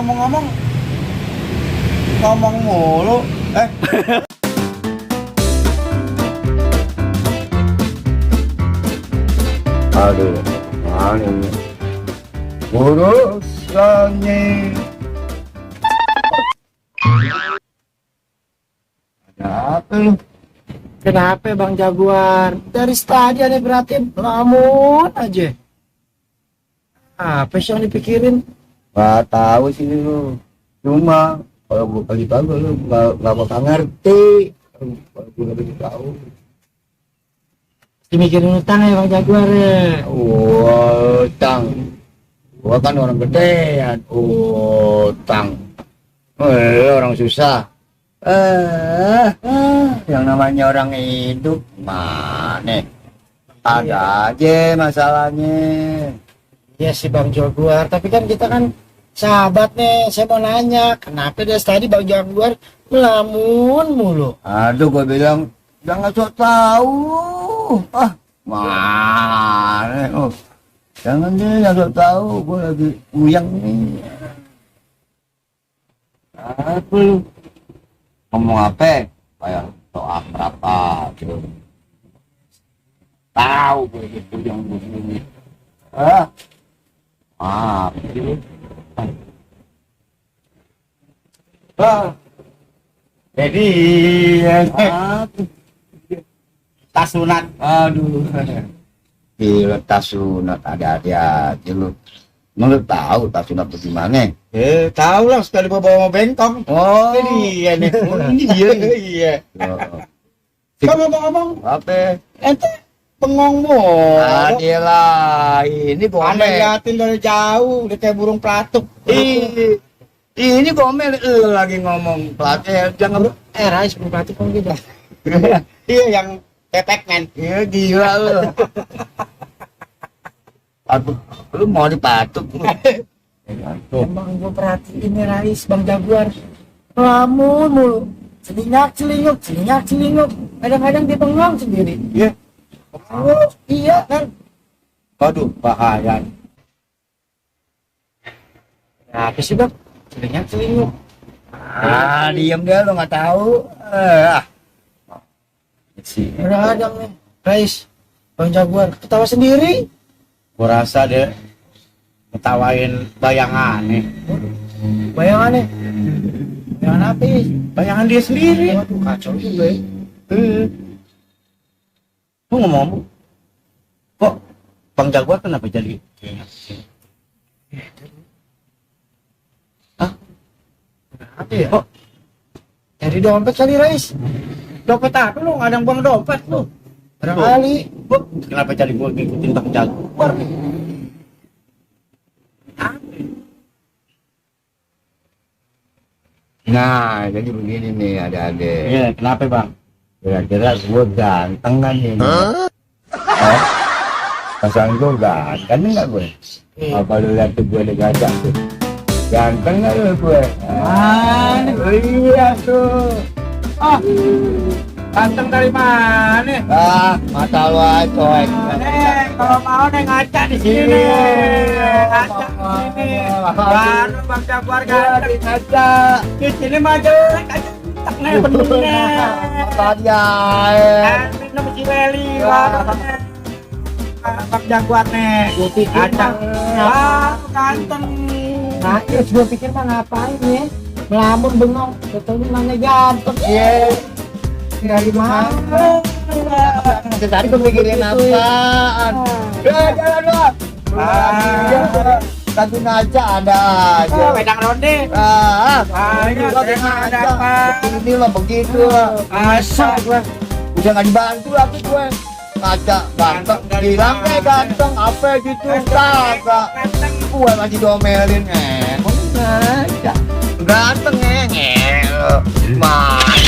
ngomong-ngomong ngomong mulu. Aduh, mana ini? Urusannya. Ada apa lu? Kenapa Bang Jaguar? Dari tadi aneh berarti lamun aja. Apa sih yang dipikirin? Gak tahu sih lu. Cuma kalau gue kasih tahu lu nggak bakal ngerti. Kalau gue nggak kasih tahu. Dimikirin utang ya Bang Jaguar ya. Utang. Gua kan orang gedean. Utang. Orang susah. Yang namanya orang hidup mana? Ada aja masalahnya. Iya sih Bang Jaguar, tapi kan kita kan sahabat nih. Saya mau nanya, kenapa dari tadi Bang Jaguar melamun mulu? Aduh, gua bilang jangan sok tahu. Mana? Jangan deh yang sok tahu. Gua lagi uyang nih. Apa lu? Ngomong apa? Kayak soal berapa gitu. Tahu gue gitu yang begini. Gitu. Jadi tas sunat. Aduh. Gila, tas sunat ada-ada aja lu. Emang lu tahu tas sunat bagaimana? Tahu lah, sekali bawa bengkong. Oh, Iya nih. Iya. Kamu ngomong Apa? ente bengong mulu. Adilah, ini Aneh gomel. liatin dari jauh, udah kayak burung pelatuk. Ini gomel lagi ngomong pelatih jangan. Rais burung pelatuk kan gitu. Iya yang kepek men. Ya gila lu. Patuk, lu mau dipatuk lu. Emang gue perhatiin nih Rais Bang Jaguar lamun mulu, celingak celinguk, kadang-kadang dia bengong sendiri. Iya. Iya kan. Waduh, bahaya. Apa sih Bang? Celinguk. Diam deh lu nggak tahu. Kadang-kadang nih Rais Bang Jaguar ketawa sendiri. Gua rasa deh ngetawain bayangannya. Bayangannya apa sih? Bayangan dia sendiri. Waduh kacau juga ya. Lu ngomong kok Bang Jaguar kenapa jadi Apa ya? Oh, cari dompet kali Rais. Dompet apa lu? Nggak ada yang buang dompet lu. Barangkali. kenapa jadi gua ngikutin Bang Jaguar nih? Nah, jadi begini nih ada-ada. Iya, kenapa Bang? Kira-kira gue ganteng kan ini? Pasang gue ganteng nggak gue? Apa lu lihat tuh gue gajah tuh? Ganteng nggak lu gue? Iya tuh. Ganteng dari mana? Mata lu aja. Kalau mau nih ngaca di sini. Ngaca di sini. Baru Bang Jaguar ganteng. Ngaca. Di sini mah jelek aja. Tak nih bener. Tadi ya. Minum Cireli. Bang Jaguar nih. Gue pikir Ngaca. Ganteng. nah terus gue pikir mah ngapain ya melamun bengong betulnya mana ganteng dari mana Tadi gue mikirin apaan? Jalan lu. Tadi ngaca ada aja. Wedang ronde. Ini Ayo, ada apa? Ini lah begitu. Asal gue. Udah nggak dibantu lagi gue. Ngaca ganteng, bilang kayak ganteng apa gitu kagak. Gue masih domelin ngaca. Ganteng ngel. Mana?